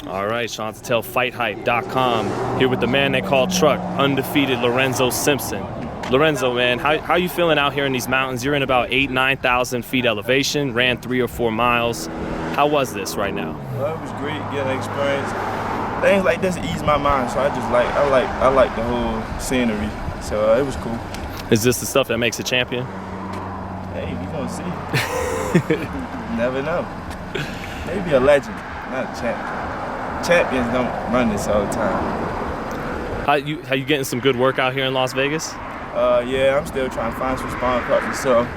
All right, Sean to tell FightHype.com. Here with the man they call Truck, undefeated Lorenzo Simpson. Lorenzo, man, how you feeling out here in these mountains? You're in about 9,000 feet elevation, ran 3 or 4 miles. How was this right now? Well, it was great getting experience. Things like this ease my mind, so I like the whole scenery. So it was cool. Is this the stuff that makes a champion? Hey, we gonna see. Never know. Maybe a legend, not a champion. Champions don't run this all the time. How you getting some good work out here in Las Vegas? Yeah, I'm still trying to find some sparring partners. So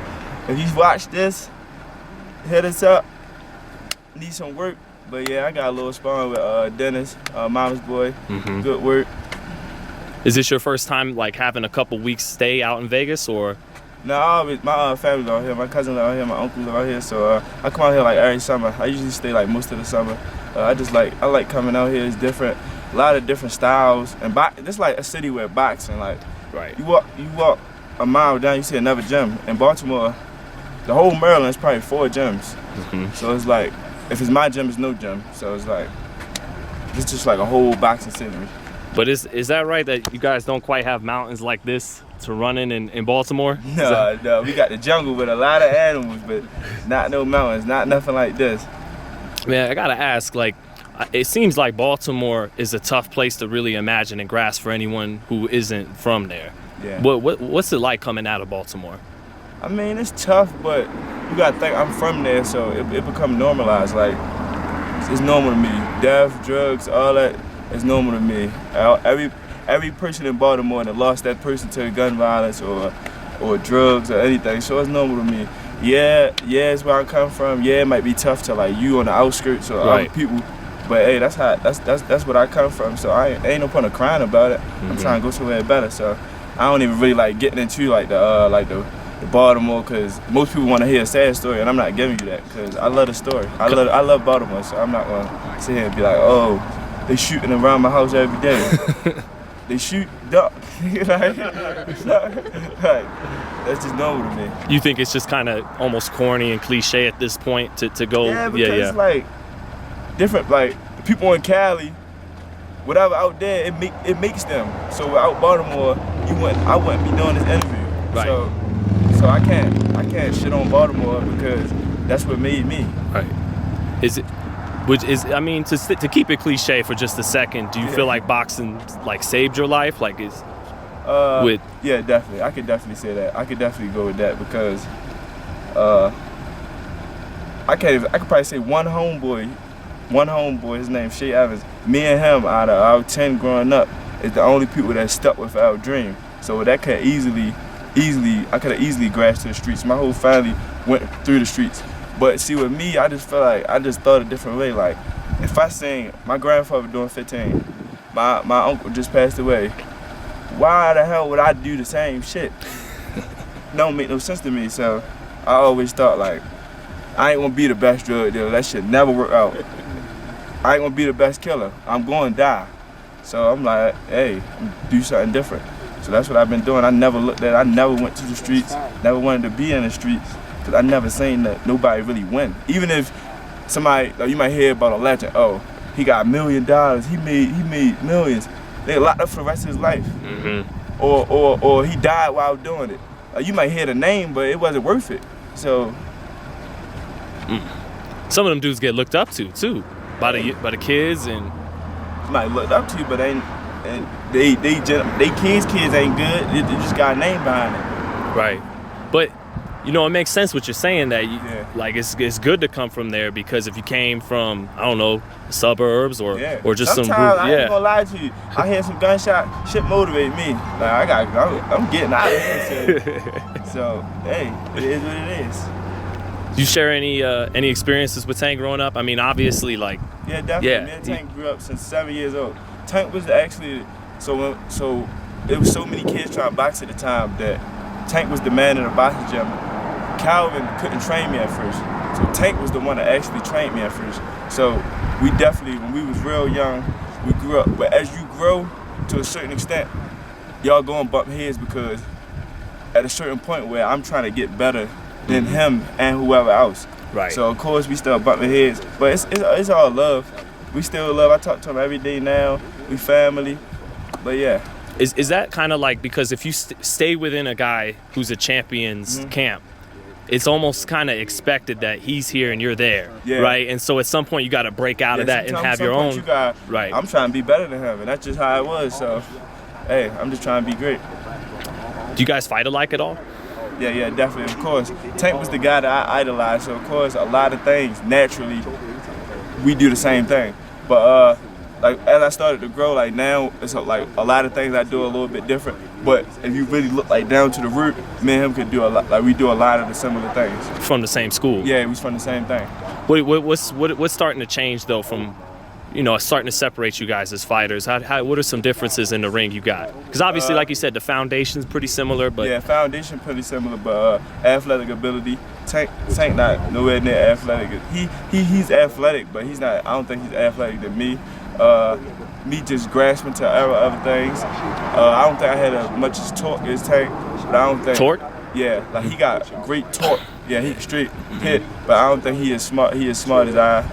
if you watch this, hit us up. Need some work. But yeah, I got a little sparring with Dennis, Mama's boy. Mm-hmm. Good work. Is this your first time like having a couple weeks stay out in Vegas, or? No, my family out here, my cousin out here, my uncle out here. So I come out here like every summer. I usually stay like most of the summer. I like coming out here. It's different, a lot of different styles. And this like a city where boxing, like right. You walk a mile down, you see another gym. In Baltimore, the whole Maryland is probably 4 gyms. Mm-hmm. So it's like, if it's my gym, it's no gym. So it's like, it's just like a whole boxing scenery. But is that right that you guys don't quite have mountains like this to run in Baltimore? No, we got the jungle with a lot of animals, but not no mountains, not nothing like this. Man, I gotta ask, like, it seems like Baltimore is a tough place to really imagine and grasp for anyone who isn't from there. Yeah. What's it like coming out of Baltimore? I mean, it's tough, but you gotta think I'm from there, so it become normalized. Like, it's normal to me. Death, drugs, all that is normal to me. Every person in Baltimore that lost that person to gun violence or drugs or anything, so it's normal to me. Yeah, it's where I come from. Yeah, it might be tough to like you on the outskirts or right. other people, but hey, that's what I come from. So ain't no point of crying about it. Mm-hmm. I'm trying to go somewhere better. So I don't even really like getting into like the Baltimore, because most people want to hear a sad story, and I'm not giving you that because I love the story. I love Baltimore, so I'm not gonna sit here and be like, oh, they shooting around my house every day. They shoot duck. like, that's just normal to me. You think it's just kind of almost corny and cliche at this point to go? Yeah, because it's like different. Like people in Cali, whatever out there, it makes them. So without Baltimore, I wouldn't be doing this interview. Right. So I can't shit on Baltimore because that's what made me. Right. I mean, to keep it cliche for just a second, do you feel like boxing like saved your life? Like Yeah, definitely. I could definitely say that. I could definitely go with that because I could probably say one homeboy, his name's Shay Evans. Me and him out of our 10 growing up is the only people that stuck with our dream. So that could I could have easily grasped to the streets. My whole family went through the streets. But see, with me, I just feel like I just thought a different way. Like, if I sing, my grandfather doing 15, my uncle just passed away. Why the hell would I do the same shit? Don't make no sense to me. So I always thought like, I ain't gonna be the best drug dealer. That shit never work out. I ain't gonna be the best killer. I'm going to die. So I'm like, hey, do something different. So that's what I've been doing. I never went to the streets. Never wanted to be in the streets. Cause I never seen that nobody really win. Even if somebody, like you might hear about a legend, oh, he got $1 million, he made millions. They locked up for the rest of his life. Mm-hmm. Or he died while doing it. You might hear the name, but it wasn't worth it. So some of them dudes get looked up to too, by the kids and. Might looked up to you, but they kids ain't good. They just got a name behind it. Right, but. You know, it makes sense what you're saying that like it's good to come from there, because if you came from, I don't know, suburbs or just sometimes, I ain't gonna lie to you. I hear some gunshot, shit motivate me. Like I'm getting out of here. So hey, it is what it is. Do you share any experiences with Tank growing up? I mean, obviously, like definitely. Me and Tank grew up since 7 years old. Tank was actually so there was so many kids trying to box at the time that Tank was the man in the boxing gym. Calvin couldn't train me at first, so Tank was the one that actually trained me at first. So we definitely, when we was real young, we grew up. But as you grow to a certain extent, y'all go and bump heads, because at a certain point where I'm trying to get better than him and whoever else. Right. So of course we start bumping heads, but it's all love. we still love. I talk to him every day now. We family. But yeah. Is that kind of like, because if you stay within a guy who's a champion's camp, it's almost kind of expected that he's here and you're there, right? And so at some point you got to break out of that and have your own. Right. I'm trying to be better than him, and that's just how it was. So, hey, I'm just trying to be great. Do you guys fight alike at all? Yeah, definitely. Of course, Tank was the guy that I idolized. So of course, a lot of things naturally we do the same thing. But like as I started to grow, like now it's like a lot of things I do a little bit different. But if you really look like down to the root, me and him could do a lot. Like we do a lot of the similar things. From the same school. Yeah, we from the same thing. What's starting to change though from, starting to separate you guys as fighters? What are some differences in the ring you got? Because obviously, like you said, the foundation's pretty similar, but yeah, foundation pretty similar, but athletic ability. Tank not nowhere near athletic. He's athletic, but he's not. I don't think he's athletic than me. Me just grasping to other things. I don't think I had as much as torque as Tank, but I don't think torque. Yeah, like he got great torque. Yeah, he straight hit, but I don't think he is smart. He as smart as I.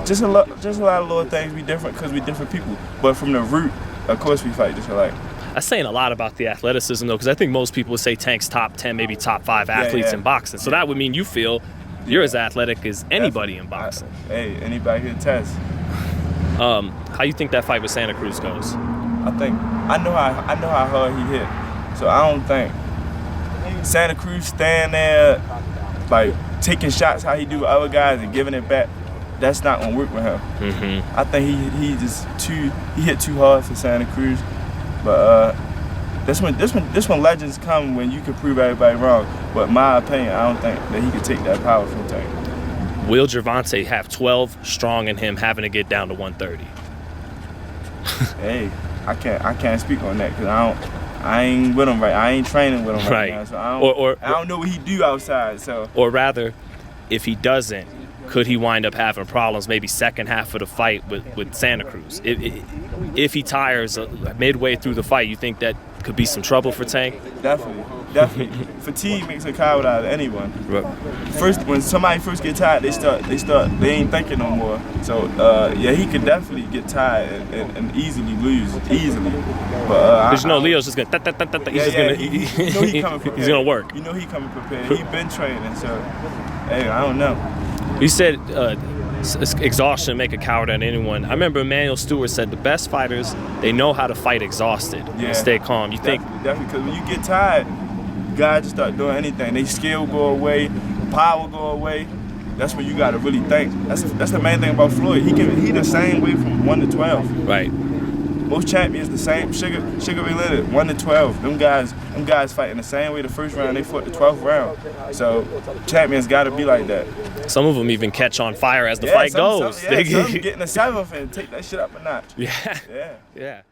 Just a lot of little things we different because we different people. But from the root, of course we fight just alike. That's saying a lot about the athleticism though, because I think most people would say Tank's top 10, maybe top 5 athletes in boxing. So that would mean you feel you're as athletic as anybody in boxing. Hey, anybody can test. How you think that fight with Santa Cruz goes? I know how hard he hit. So I don't think Santa Cruz stand there like taking shots how he do with other guys and giving it back. That's not gonna work with him. I think he hit too hard for Santa Cruz. But this when legends come, when you can prove everybody wrong. But in my opinion, I don't think that he could take that power from Tank. Will Gervonta have 12 strong in him having to get down to 130? Hey, I can't speak on that because I ain't with him right. I ain't training with him right now, so I don't know what he do outside. So, or rather, if he doesn't, could he wind up having problems maybe second half of the fight with Santa Cruz? If he tires midway through the fight, you think that could be some trouble for Tank? Definitely. Fatigue makes a coward out of anyone. Right. First, when somebody first get tired, they ain't thinking no more. So yeah, he could definitely get tired and easily lose But because Leo's just gonna he coming prepared. He's gonna work. He coming prepared. He been training, so hey, I don't know. You said exhaustion make a coward out of anyone. I remember Emmanuel Stewart said the best fighters, they know how to fight exhausted and stay calm. You think? Definitely, because when you get tired, guys just start doing anything. They skill go away, power go away. That's when you got to really think. That's the main thing about Floyd. He the same way from 1 to 12. Right. Most champions the same. Sugar Ray Leonard, 1 to 12. Them guys fighting the same way the first round. They fought the 12th round. So champions got to be like that. Some of them even catch on fire as the fight goes. Some get in the 7th and take that shit up a notch. Yeah.